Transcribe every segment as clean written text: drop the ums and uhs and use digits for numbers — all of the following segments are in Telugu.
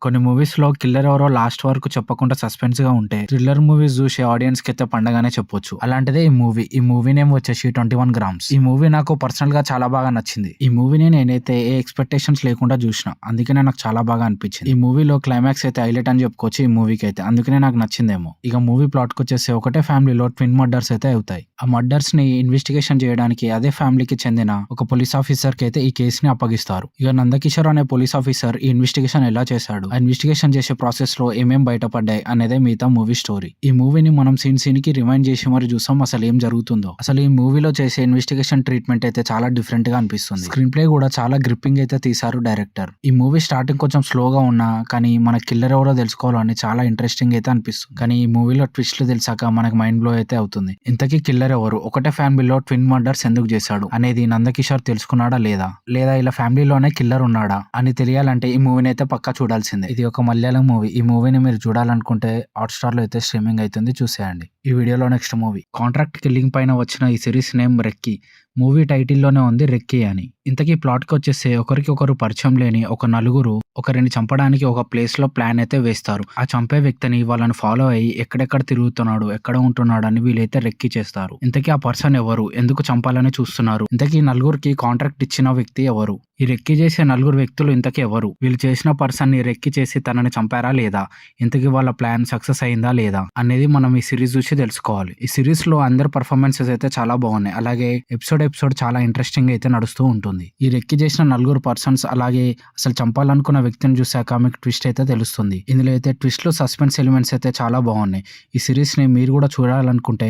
కొన్ని మూవీస్‌లో కిల్లర్ ఎవరో లాస్ట్ వరకు చెప్పకుండా సస్పెన్స్‌గా ఉంటే, థ్రిల్లర్ మూవీస్ జూసే ఆడియన్స్‌కైతే పండగనే చెప్పొచ్చు. అలాంటిదే ఈ మూవీ. ఈ మూవీ నేమ్ వచ్చేసి 21 గ్రామ్స్. ఈ మూవీ నాకు పర్సనల్‌గా చాలా బాగా నచ్చింది. ఈ మూవీని నేనైతే ఏ ఎక్స్‌పెక్టేషన్స్ లేకుండా జూషిన. అందుకనే నాకు చాలా బాగా అనిపించింది. ఈ మూవీలో క్లైమాక్స్ అయితే హైలైట్ అని చెప్పుకోవచ్చు ఈ మూవీకైతే. అందుకనే నాకు నచ్చిందేమో. ఇక మూవీ ప్లాట్‌కొచ్చేసి ఒకటే ఫ్యామిలీలో ట్విన్ మర్డర్స్ అయితే అవుతాయి. ఆ మర్డర్స్‌ని ఇన్వెస్టిగేషన్ చేయడానికి అదే ఫ్యామిలీకి చెందిన ఒక పోలీస్ ఆఫీసర్‌కి అయితే ఈ కేసుని అప్పగిస్తారు. ఇక నందకిషోర్ అనే పోలీస్ ఆఫీసర్ ఈ ఇన్వెస్టిగేషన్ ఎలా చేశాడు, ఆ ఇన్వెస్టిగేషన్ చేసే ప్రాసెస్ లో ఏమేం బయటపడ్డాయి అనేదే మిగతా మూవీ స్టోరీ. ఈ మూవీని మనం సీన్ కి రిమైండ్ చేసి మరి చూసాం అసలు ఏం జరుగుతుందో. అసలు ఈ మూవీలో చేసే ఇన్వెస్టిగేషన్ ట్రీట్మెంట్ అయితే చాలా డిఫరెంట్ గా అనిపిస్తుంది. స్క్రీన్ ప్లే కూడా చాలా గ్రిప్పింగ్ అయితే తీశారు డైరెక్టర్. ఈ మూవీ స్టార్టింగ్ కొంచెం స్లోగా ఉన్నా కానీ మన కిల్లర్ ఎవరో తెలుసుకోవాలని చాలా ఇంట్రెస్టింగ్ అయితే అనిపిస్తుంది. కానీ ఈ మూవీలో ట్విస్ట్లు తెలిసాక మనకి మైండ్ బ్లో అయితే అవుతుంది. ఇంతకీ కిల్లర్ ఎవరు, ఒకటే ఫ్యామిలీలో ట్విన్ మర్డర్స్ ఎందుకు చేశాడు అనేది నందకిషోర్ తెలుసుకున్నాడా లేదా ఇలా ఫ్యామిలీలోనే కిల్లర్ ఉన్నాడా అని తెలియాలంటే ఈ మూవీని అయితే పక్కా చూడాల్సిందే. ఇది ఒక మలయాళం మూవీ. ఈ మూవీని మీరు చూడాలనుకుంటే హాట్‌స్టార్ లో అయితే స్ట్రీమింగ్ అవుతుంది, చూసేయండి. ఈ వీడియోలో నెక్స్ట్ మూవీ కాంట్రాక్ట్ కిల్లింగ్ పైన వచ్చిన ఈ సిరీస్ నేమ్ రెక్కీ. మూవీ టైటిల్లోనే ఉంది రెక్కీ అని. ఇంతకీ ప్లాట్కి వచ్చేస్తే ఒకరికొకరు పరిచయం లేని ఒక నలుగురు ఒకరిని చంపడానికి ఒక ప్లేస్ లో ప్లాన్ అయితే వేస్తారు. ఆ చంపే వ్యక్తిని వాళ్ళని ఫాలో అయ్యి ఎక్కడెక్కడ తిరుగుతున్నాడు, ఎక్కడ ఉంటున్నాడు అని వీళ్ళైతే రెక్కీ చేస్తారు. ఇంతకీ ఆ పర్సన్ ఎవరు, ఎందుకు చంపాలని చూస్తున్నారు, ఇంతకీ నలుగురికి కాంట్రాక్ట్ ఇచ్చిన వ్యక్తి ఎవరు, ఈ రెక్కీ చేసే నలుగురు వ్యక్తులు ఇంతకీ ఎవరు, వీళ్ళు చేసిన పర్సన్ ని రెక్కీ చేసి తనని చంపారా లేదా, ఇంతకీ వాళ్ళ ప్లాన్ సక్సెస్ అయిందా లేదా అనేది మనం ఈ సిరీస్ చూసి తెలుసుకోవాలి. ఈ సిరీస్ లో అందరి పర్ఫార్మెన్సెస్ అయితే చాలా బాగున్నాయి. అలాగే ఎపిసోడ్ చాలా ఇంట్రెస్టింగ్ అయితే నడుస్తూ ఉంటుంది. ఈ రెక్కీ చేసిన నలుగురు పర్సన్స్ అలాగే అసలు చంపాలనుకున్న వ్యక్తిని చూసాక మీకు ట్విస్ట్ అయితే తెలుస్తుంది. ఇందులో అయితే ట్విస్ట్లు సస్పెన్స్ ఎలిమెంట్స్ అయితే చాలా బాగున్నాయి. ఈ సిరీస్ ని మీరు కూడా చూడాలనుకుంటే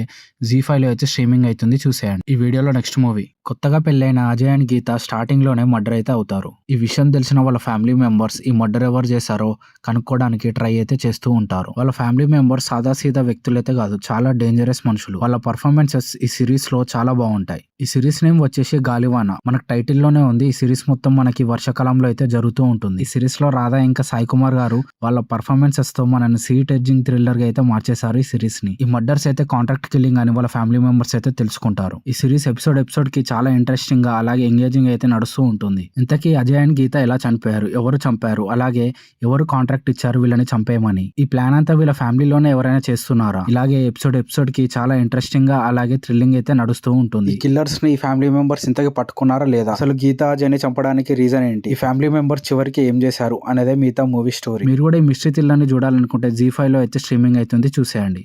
ZEE5 లో అయితే స్ట్రీమింగ్ అవుతుంది, చూసేయండి. ఈ వీడియోలో నెక్స్ట్ మూవీ కొత్తగా పెళ్ళైన అజయ్ అండ్ గీత స్టార్టింగ్ లోనే మర్డర్ అయితే అవుతారు. ఈ విషయం తెలిసిన వాళ్ళ ఫ్యామిలీ మెంబర్స్ ఈ మర్డర్ ఎవరు చేశారో కనుక్కోవడానికి ట్రై అయితే చేస్తూ ఉంటారు. వాళ్ళ ఫ్యామిలీ మెంబర్స్ సాదాసీదా వ్యక్తులైతే కాదు, చాలా డేంజరస్ మనుషులు. వాళ్ళ పర్ఫార్మెన్సెస్ ఈ సిరీస్ లో చాలా బాగుంటాయి. ఈ సిరీస్ నేమ్ వచ్చేసి గాలివాన. మనకు టైటిల్ లోనే ఉంది. ఈ సిరీస్ మొత్తం మనకి వర్షాకాలంలో అయితే జరుగుతూ ఉంటుంది. ఈ సిరీస్ లో రాధా ఇంకా సాయి కుమార్ గారు వాళ్ళ పర్ఫార్మెన్సెస్ తో మనని సీట్ ఎడ్జింగ్ థ్రిల్లర్ గా అయితే మార్చేశారు ఈ సిరీస్ ని. ఈ మర్డర్స్ అయితే కాంట్రాక్ట్ కిల్లింగ్ అని వాళ్ళ ఫ్యామిలీ మెంబర్స్ అయితే తెలుసుకుంటారు. ఈ సిరీస్ ఎపిసోడ్ కి చాలా ఇంట్రెస్టింగ్ గా అలాగే ఎంగేజింగ్ అయితే నడుస్తూ ఉంటుంది. ఇంతకీ అజయ్ అండ్ గీత ఎలా చనిపోయారు, ఎవరు చంపారు, అలాగే ఎవరు కాంట్రాక్ట్ ఇచ్చారు వీళ్ళని చంపేయమని, ఈ ప్లాన్ అంతా వీళ్ళ ఫ్యామిలీలోనే ఎవరైనా చేస్తున్నారా, ఇలాగే ఎపిసోడ్ కి చాలా ఇంట్రెస్టింగ్ గా అలాగే థ్రిల్లింగ్ అయితే నడుస్తూ ఉంటుంది. ఈ కిల్లర్స్ ని ఈ ఫ్యామిలీ మెంబర్స్ ఇంతకీ పట్టుకున్నారా లేదా, అసలు గీత అజయ్ ని చంపడానికి రీజన్ ఏంటి, ఈ ఫ్యామిలీ మెంబర్స్ చివరికి ఏం చేశారు అనేదే మిగతా మూవీ స్టోరీ. మీరు కూడా ఈ మిస్టరీ థ్రిల్లర్ ని చూడాలనుకుంటే ZEE5 లో అయితే స్ట్రీమింగ్ అవుతుంది, చూసేయండి.